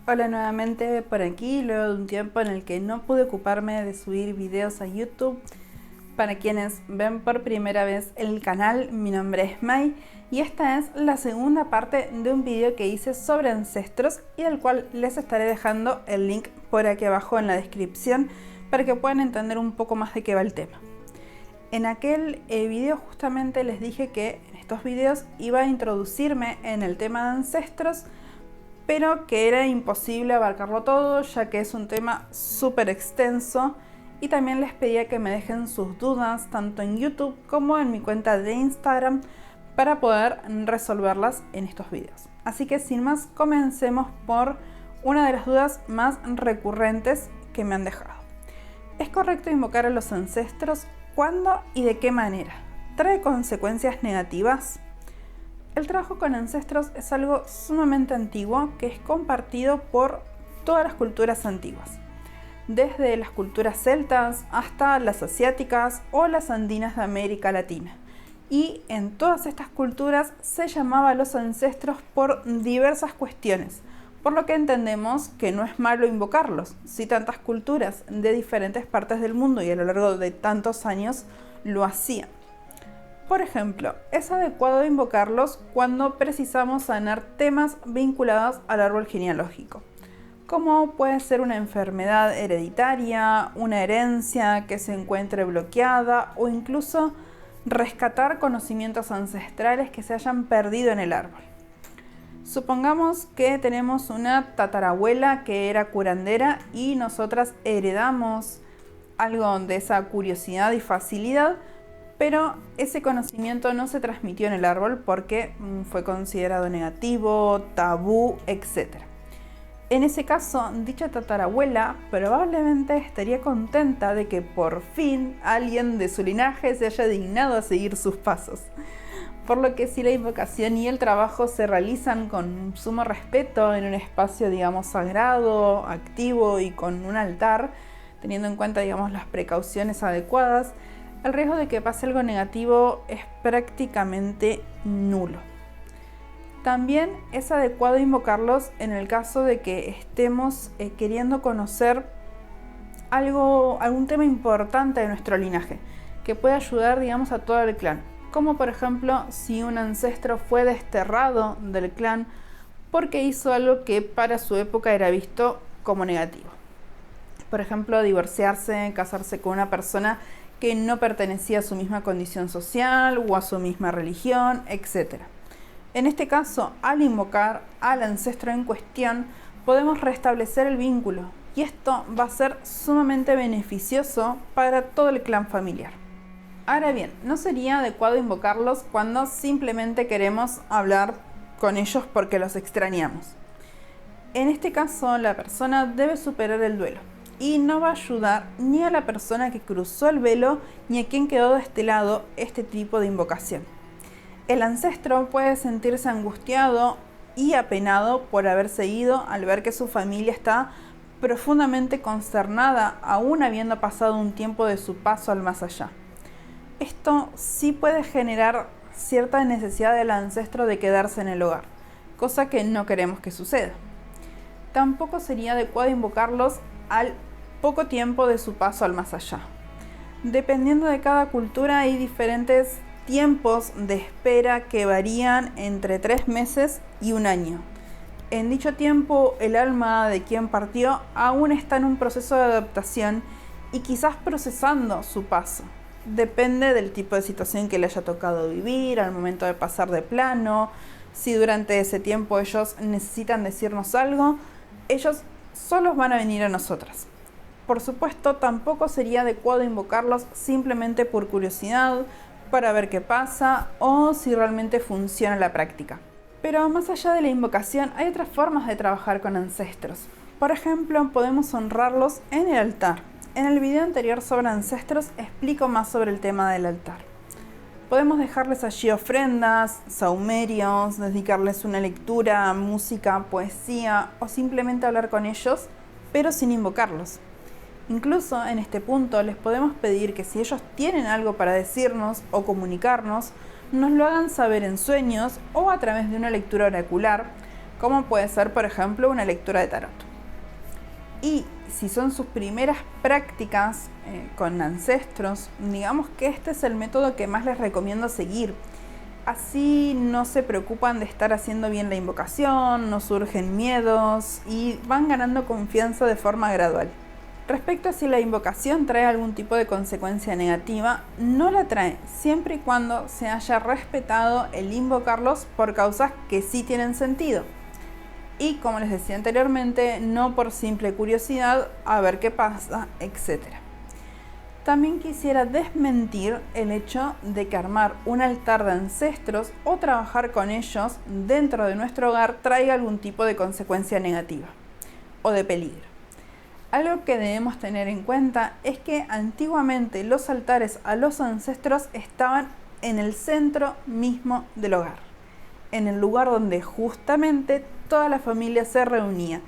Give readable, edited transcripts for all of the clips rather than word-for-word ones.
Hola nuevamente por aquí, luego de un tiempo en el que no pude ocuparme de subir videos a YouTube. Para quienes ven por primera vez el canal, mi nombre es Mai y esta es la segunda parte de un video que hice sobre ancestros y del cual les estaré dejando el link por aquí abajo en la descripción para que puedan entender un poco más de qué va el tema. En aquel video justamente les dije que en estos videos iba a introducirme en el tema de ancestros, pero que era imposible abarcarlo todo ya que es un tema súper extenso, y también les pedía que me dejen sus dudas tanto en YouTube como en mi cuenta de Instagram para poder resolverlas en estos videos. Así que sin más, comencemos por una de las dudas más recurrentes que me han dejado. ¿Es correcto invocar a los ancestros? ¿Cuándo y de qué manera? ¿Trae consecuencias negativas? El trabajo con ancestros es algo sumamente antiguo que es compartido por todas las culturas antiguas, desde las culturas celtas hasta las asiáticas o las andinas de América Latina. Y en todas estas culturas se llamaba a los ancestros por diversas cuestiones, por lo que entendemos que no es malo invocarlos, si tantas culturas de diferentes partes del mundo y a lo largo de tantos años lo hacían. Por ejemplo, es adecuado invocarlos cuando precisamos sanar temas vinculados al árbol genealógico, como puede ser una enfermedad hereditaria, una herencia que se encuentre bloqueada o incluso rescatar conocimientos ancestrales que se hayan perdido en el árbol. Supongamos que tenemos una tatarabuela que era curandera y nosotras heredamos algo de esa curiosidad y facilidad, pero ese conocimiento no se transmitió en el árbol porque fue considerado negativo, tabú, etc. En ese caso, dicha tatarabuela probablemente estaría contenta de que por fin alguien de su linaje se haya dignado a seguir sus pasos. Por lo que si la invocación y el trabajo se realizan con sumo respeto en un espacio, digamos, sagrado, activo y con un altar, teniendo en cuenta, digamos, las precauciones adecuadas, el riesgo de que pase algo negativo es prácticamente nulo. También es adecuado invocarlos en el caso de que estemos queriendo conocer algún tema importante de nuestro linaje, que pueda ayudar, digamos, a todo el clan. Como por ejemplo, si un ancestro fue desterrado del clan porque hizo algo que para su época era visto como negativo. Por ejemplo, divorciarse, casarse con una persona que no pertenecía a su misma condición social o a su misma religión, etc. En este caso, al invocar al ancestro en cuestión, podemos restablecer el vínculo y esto va a ser sumamente beneficioso para todo el clan familiar. Ahora bien, no sería adecuado invocarlos cuando simplemente queremos hablar con ellos porque los extrañamos. En este caso, la persona debe superar el duelo y no va a ayudar ni a la persona que cruzó el velo ni a quien quedó de este lado este tipo de invocación. El ancestro puede sentirse angustiado y apenado por haberse ido al ver que su familia está profundamente consternada aún habiendo pasado un tiempo de su paso al más allá. Esto sí puede generar cierta necesidad del ancestro de quedarse en el hogar, cosa que no queremos que suceda. Tampoco sería adecuado invocarlos al poco tiempo de su paso al más allá. Dependiendo de cada cultura hay diferentes tiempos de espera que varían entre 3 meses y un año. En dicho tiempo, el alma de quien partió aún está en un proceso de adaptación y quizás procesando su paso. Depende del tipo de situación que le haya tocado vivir al momento de pasar de plano. Si durante ese tiempo ellos necesitan decirnos algo, ellos solos van a venir a nosotras. Por supuesto, tampoco sería adecuado invocarlos simplemente por curiosidad, para ver qué pasa o si realmente funciona la práctica. Pero más allá de la invocación, hay otras formas de trabajar con ancestros. Por ejemplo, podemos honrarlos en el altar. En el video anterior sobre ancestros explico más sobre el tema del altar. Podemos dejarles allí ofrendas, sahumerios, dedicarles una lectura, música, poesía o simplemente hablar con ellos, pero sin invocarlos. Incluso en este punto les podemos pedir que si ellos tienen algo para decirnos o comunicarnos, nos lo hagan saber en sueños o a través de una lectura oracular, como puede ser, por ejemplo, una lectura de tarot. Y si son sus primeras prácticas con ancestros, digamos que este es el método que más les recomiendo seguir. Así no se preocupan de estar haciendo bien la invocación, no surgen miedos y van ganando confianza de forma gradual. Respecto a si la invocación trae algún tipo de consecuencia negativa, no la trae, siempre y cuando se haya respetado el invocarlos por causas que sí tienen sentido. Y como les decía anteriormente, no por simple curiosidad, a ver qué pasa, etc. También quisiera desmentir el hecho de que armar un altar de ancestros o trabajar con ellos dentro de nuestro hogar traiga algún tipo de consecuencia negativa o de peligro. Algo que debemos tener en cuenta es que antiguamente los altares a los ancestros estaban en el centro mismo del hogar, en el lugar donde justamente toda la familia se reunía,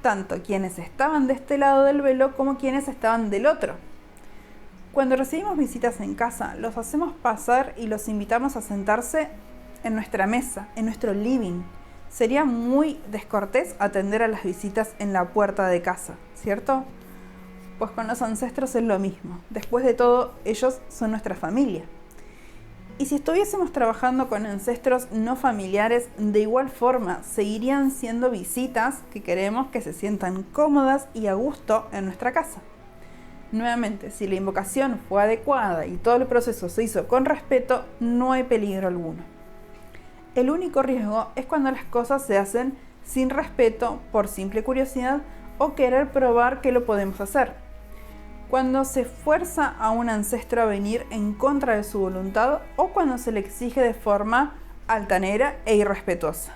tanto quienes estaban de este lado del velo como quienes estaban del otro. Cuando recibimos visitas en casa, los hacemos pasar y los invitamos a sentarse en nuestra mesa, en nuestro living. Sería muy descortés atender a las visitas en la puerta de casa, ¿cierto? Pues con los ancestros es lo mismo. Después de todo, ellos son nuestra familia. Y si estuviésemos trabajando con ancestros no familiares, de igual forma seguirían siendo visitas que queremos que se sientan cómodas y a gusto en nuestra casa. Nuevamente, si la invocación fue adecuada y todo el proceso se hizo con respeto, no hay peligro alguno. El único riesgo es cuando las cosas se hacen sin respeto, por simple curiosidad o querer probar que lo podemos hacer. Cuando se fuerza a un ancestro a venir en contra de su voluntad o cuando se le exige de forma altanera e irrespetuosa.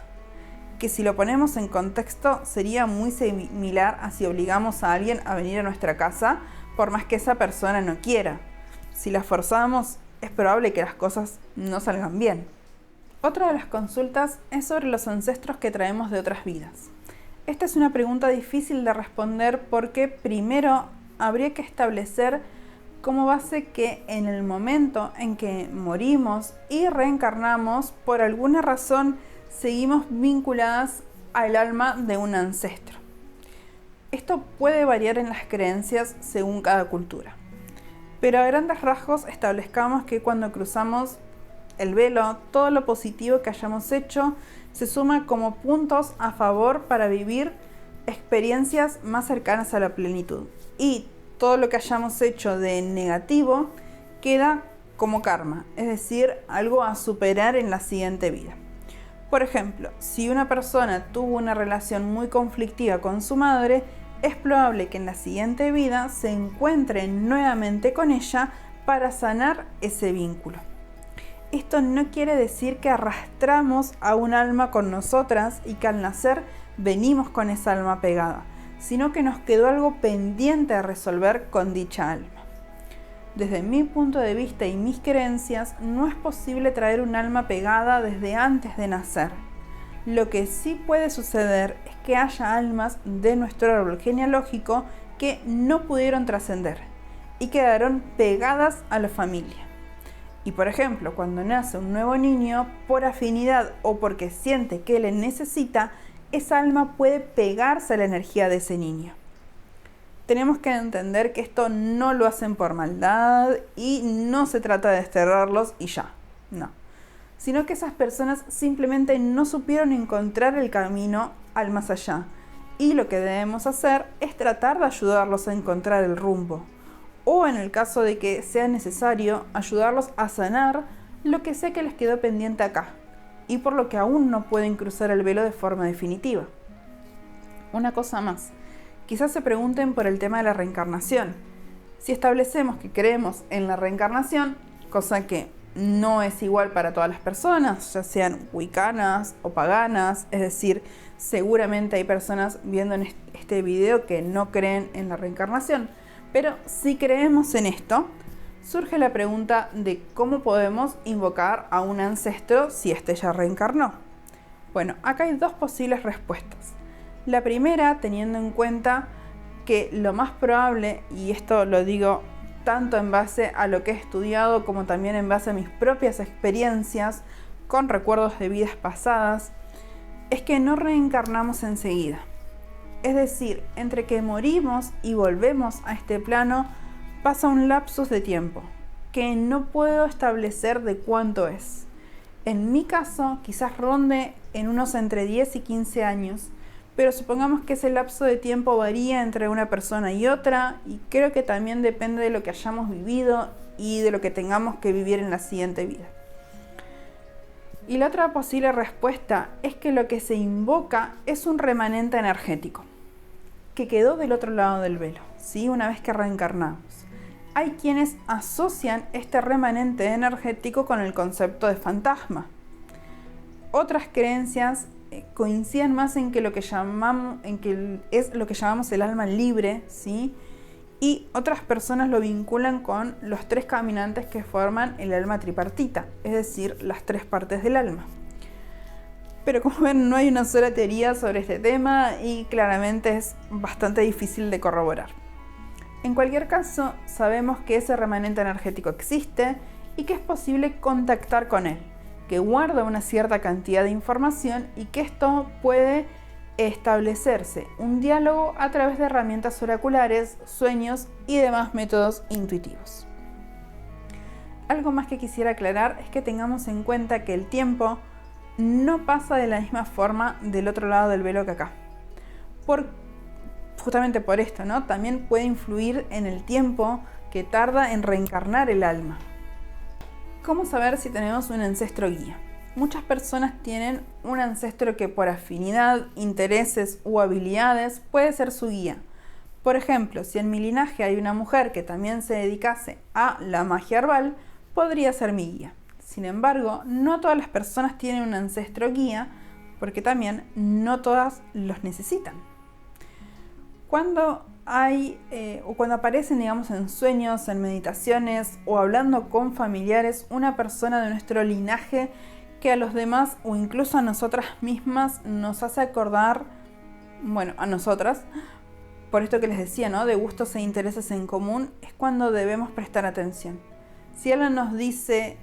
Que si lo ponemos en contexto sería muy similar a si obligamos a alguien a venir a nuestra casa por más que esa persona no quiera. Si la forzamos, es probable que las cosas no salgan bien. Otra de las consultas es sobre los ancestros que traemos de otras vidas. Esta es una pregunta difícil de responder porque primero habría que establecer como base que en el momento en que morimos y reencarnamos, por alguna razón seguimos vinculadas al alma de un ancestro. Esto puede variar en las creencias según cada cultura. Pero a grandes rasgos establezcamos que cuando cruzamos el velo, todo lo positivo que hayamos hecho se suma como puntos a favor para vivir experiencias más cercanas a la plenitud. Y todo lo que hayamos hecho de negativo queda como karma, es decir, algo a superar en la siguiente vida. Por ejemplo, si una persona tuvo una relación muy conflictiva con su madre, es probable que en la siguiente vida se encuentre nuevamente con ella para sanar ese vínculo. Esto no quiere decir que arrastramos a un alma con nosotras y que al nacer venimos con esa alma pegada, sino que nos quedó algo pendiente a resolver con dicha alma. Desde mi punto de vista y mis creencias, no es posible traer un alma pegada desde antes de nacer. Lo que sí puede suceder es que haya almas de nuestro árbol genealógico que no pudieron trascender y quedaron pegadas a la familia. Y por ejemplo, cuando nace un nuevo niño, por afinidad o porque siente que le necesita, esa alma puede pegarse a la energía de ese niño. Tenemos que entender que esto no lo hacen por maldad y no se trata de desterrarlos y ya, no. Sino que esas personas simplemente no supieron encontrar el camino al más allá. Y lo que debemos hacer es tratar de ayudarlos a encontrar el rumbo. O en el caso de que sea necesario, ayudarlos a sanar lo que sea que les quedó pendiente acá y por lo que aún no pueden cruzar el velo de forma definitiva. Una cosa más, quizás se pregunten por el tema de la reencarnación. Si establecemos que creemos en la reencarnación, cosa que no es igual para todas las personas, ya sean wiccanas o paganas, es decir, seguramente hay personas viendo en este video que no creen en la reencarnación, pero si creemos en esto, surge la pregunta de cómo podemos invocar a un ancestro si éste ya reencarnó. Bueno, acá hay dos posibles respuestas. La primera, teniendo en cuenta que lo más probable, y esto lo digo tanto en base a lo que he estudiado como también en base a mis propias experiencias con recuerdos de vidas pasadas, es que no reencarnamos enseguida. Es decir, entre que morimos y volvemos a este plano pasa un lapsus de tiempo que no puedo establecer de cuánto es. En mi caso, quizás ronde en unos entre 10 y 15 años, pero supongamos que ese lapso de tiempo varía entre una persona y otra, y creo que también depende de lo que hayamos vivido y de lo que tengamos que vivir en la siguiente vida. Y la otra posible respuesta es que lo que se invoca es un remanente energético, que quedó del otro lado del velo, ¿sí? Una vez que reencarnamos. Hay quienes asocian este remanente energético con el concepto de fantasma. Otras creencias coinciden más en que es lo que llamamos el alma libre, ¿sí? Y otras personas lo vinculan con los 3 caminantes que forman el alma tripartita, es decir, las 3 partes del alma. Pero como ven, no hay una sola teoría sobre este tema y claramente es bastante difícil de corroborar. En cualquier caso, sabemos que ese remanente energético existe y que es posible contactar con él, que guarda una cierta cantidad de información y que esto puede establecerse un diálogo a través de herramientas oraculares, sueños y demás métodos intuitivos. Algo más que quisiera aclarar es que tengamos en cuenta que el tiempo no pasa de la misma forma del otro lado del velo que acá. Justamente por esto, ¿no? También puede influir en el tiempo que tarda en reencarnar el alma. ¿Cómo saber si tenemos un ancestro guía? Muchas personas tienen un ancestro que por afinidad, intereses u habilidades puede ser su guía. Por ejemplo, si en mi linaje hay una mujer que también se dedicase a la magia herbal, podría ser mi guía. Sin embargo, no todas las personas tienen un ancestro guía, porque también no todas los necesitan. Cuando aparecen, digamos, en sueños, en meditaciones o hablando con familiares, una persona de nuestro linaje que a los demás o incluso a nosotras mismas nos hace acordar, a nosotras, por esto que les decía, ¿no? De gustos e intereses en común, es cuando debemos prestar atención. Si alguien nos dice,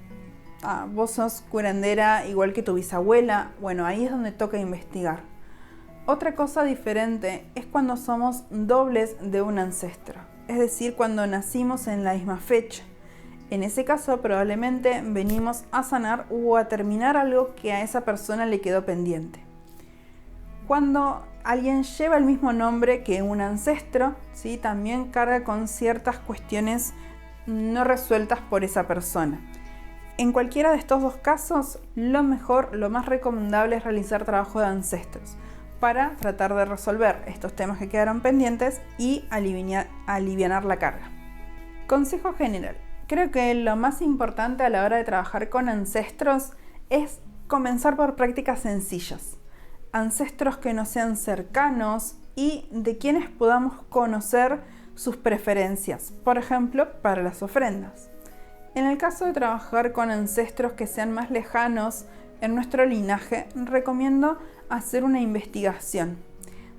vos sos curandera igual que tu bisabuela, ahí es donde toca investigar. Otra cosa diferente es cuando somos dobles de un ancestro, es decir, cuando nacimos en la misma fecha. En ese caso probablemente venimos a sanar o a terminar algo que a esa persona le quedó pendiente. Cuando alguien lleva el mismo nombre que un ancestro, ¿sí? También carga con ciertas cuestiones no resueltas por esa persona. En cualquiera de estos 2 casos, lo más recomendable es realizar trabajo de ancestros, para tratar de resolver estos temas que quedaron pendientes y alivianar la carga. Consejo general. Creo que lo más importante a la hora de trabajar con ancestros es comenzar por prácticas sencillas. Ancestros que nos sean cercanos y de quienes podamos conocer sus preferencias, por ejemplo, para las ofrendas. En el caso de trabajar con ancestros que sean más lejanos en nuestro linaje, recomiendo hacer una investigación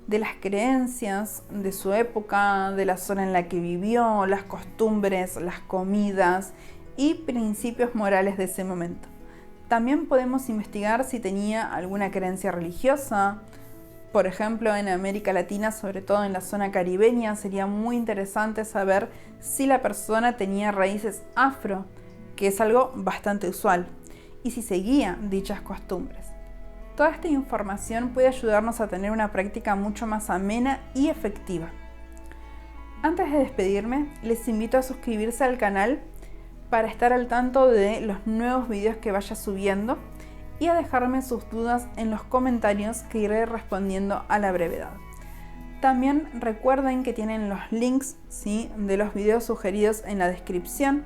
de las creencias, de su época, de la zona en la que vivió, las costumbres, las comidas y principios morales de ese momento. También podemos investigar si tenía alguna creencia religiosa. Por ejemplo, en América Latina, sobre todo en la zona caribeña, sería muy interesante saber si la persona tenía raíces afro, que es algo bastante usual, y si seguía dichas costumbres. Toda esta información puede ayudarnos a tener una práctica mucho más amena y efectiva. Antes de despedirme, les invito a suscribirse al canal para estar al tanto de los nuevos videos que vaya subiendo y a dejarme sus dudas en los comentarios que iré respondiendo a la brevedad. También recuerden que tienen los links, ¿sí?, de los videos sugeridos en la descripción.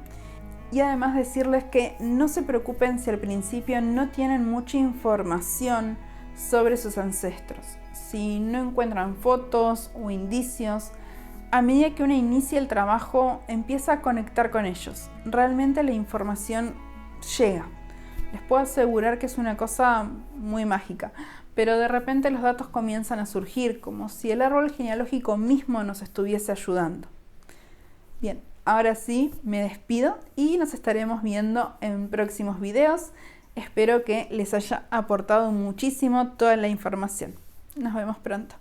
Y además decirles que no se preocupen si al principio no tienen mucha información sobre sus ancestros. Si no encuentran fotos o indicios, a medida que uno inicia el trabajo empieza a conectar con ellos. Realmente la información llega. Les puedo asegurar que es una cosa muy mágica, pero de repente los datos comienzan a surgir, como si el árbol genealógico mismo nos estuviese ayudando. Bien. Ahora sí, me despido y nos estaremos viendo en próximos videos. Espero que les haya aportado muchísimo toda la información. Nos vemos pronto.